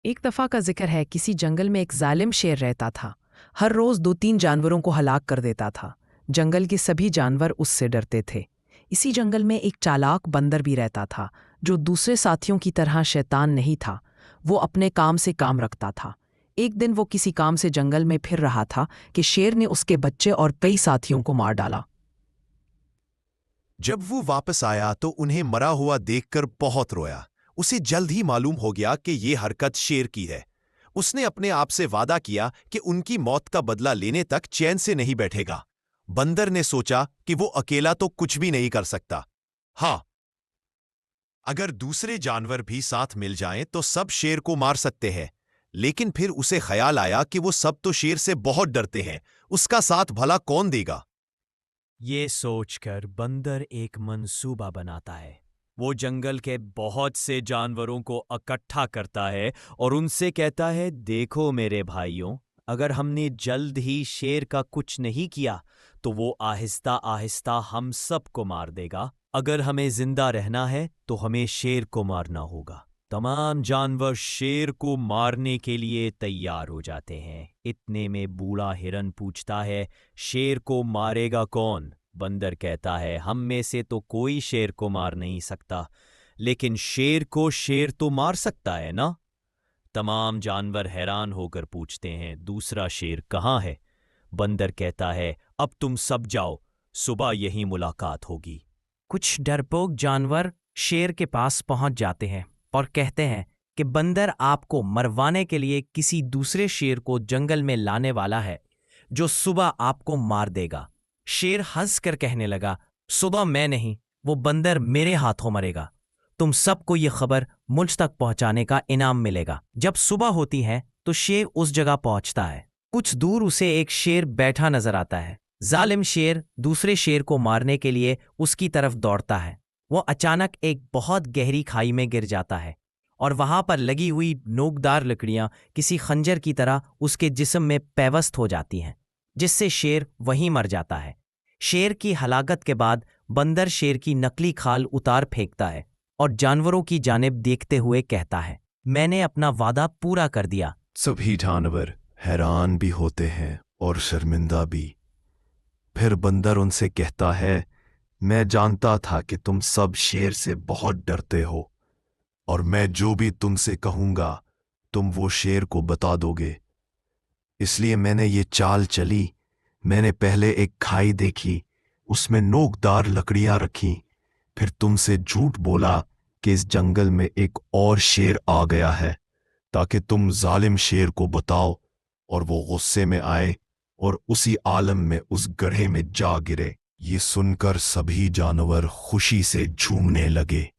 एक दफ़ा का जिक्र है, किसी जंगल में एक जालिम शेर रहता था। हर रोज़ 2-3 जानवरों को हलाक कर देता था। जंगल के सभी जानवर उससे डरते थे। इसी जंगल में एक चालाक बंदर भी रहता था, जो दूसरे साथियों की तरह शैतान नहीं था। वो अपने काम से काम रखता था। एक दिन वो किसी काम से जंगल में फिर रहा था कि शेर ने उसके बच्चे और कई साथियों को मार डाला। जब वो वापस आया तो उन्हें मरा हुआ देखकर बहुत रोया। उसे जल्द ही मालूम हो गया कि ये हरकत शेर की है। उसने अपने आप से वादा किया कि उनकी मौत का बदला लेने तक चैन से नहीं बैठेगा। बंदर ने सोचा कि वो अकेला तो कुछ भी नहीं कर सकता। हाँ, अगर दूसरे जानवर भी साथ मिल जाएं तो सब शेर को मार सकते हैं। लेकिन फिर उसे ख्याल आया कि वो सब तो शेर से बहुत डरते हैं, उसका साथ भला कौन देगा। ये सोचकर बंदर एक मंसूबा बनाता है। वो जंगल के बहुत से जानवरों को इकट्ठा करता है और उनसे कहता है, देखो मेरे भाइयों, अगर हमने जल्द ही शेर का कुछ नहीं किया तो वो आहिस्ता आहिस्ता हम सबको मार देगा। अगर हमें जिंदा रहना है तो हमें शेर को मारना होगा। तमाम जानवर शेर को मारने के लिए तैयार हो जाते हैं। इतने में बूढ़ा हिरन पूछता है, शेर को मारेगा कौन? बंदर कहता है, हम में से तो कोई शेर को मार नहीं सकता, लेकिन शेर को शेर तो मार सकता है ना? तमाम जानवर हैरान होकर पूछते हैं, दूसरा शेर कहाँ है? बंदर कहता है, अब तुम सब जाओ, सुबह यही मुलाकात होगी। कुछ डरपोक जानवर शेर के पास पहुंच जाते हैं और कहते हैं कि बंदर आपको मरवाने के लिए किसी दूसरे शेर को जंगल में लाने वाला है, जो सुबह आपको मार देगा। शेर हंसकर कहने लगा, सुबह मैं नहीं, वो बंदर मेरे हाथों मरेगा। तुम सबको ये खबर मुझ तक पहुंचाने का इनाम मिलेगा। जब सुबह होती है तो शेर उस जगह पहुंचता है। कुछ दूर उसे एक शेर बैठा नजर आता है। जालिम शेर दूसरे शेर को मारने के लिए उसकी तरफ दौड़ता है। वो अचानक एक बहुत गहरी खाई में गिर जाता है और वहां पर लगी हुई नोकदार लकड़ियां किसी खंजर की तरह उसके जिस्म में पैवस्त हो जाती हैं, जिससे शेर वहीं मर जाता है। शेर की हलाकत के बाद बंदर शेर की नकली खाल उतार फेंकता है और जानवरों की जानिब देखते हुए कहता है, मैंने अपना वादा पूरा कर दिया। सभी जानवर हैरान भी होते हैं और शर्मिंदा भी। फिर बंदर उनसे कहता है, मैं जानता था कि तुम सब शेर से बहुत डरते हो और मैं जो भी तुमसे कहूंगा तुम वो शेर को बता दोगे। इसलिए मैंने ये चाल चली। मैंने पहले एक खाई देखी, उसमें नोकदार लकड़ियां रखी, फिर तुमसे झूठ बोला कि इस जंगल में एक और शेर आ गया है, ताकि तुम जालिम शेर को बताओ और वो गुस्से में आए और उसी आलम में उस गड्ढे में जा गिरे। ये सुनकर सभी जानवर खुशी से झूमने लगे।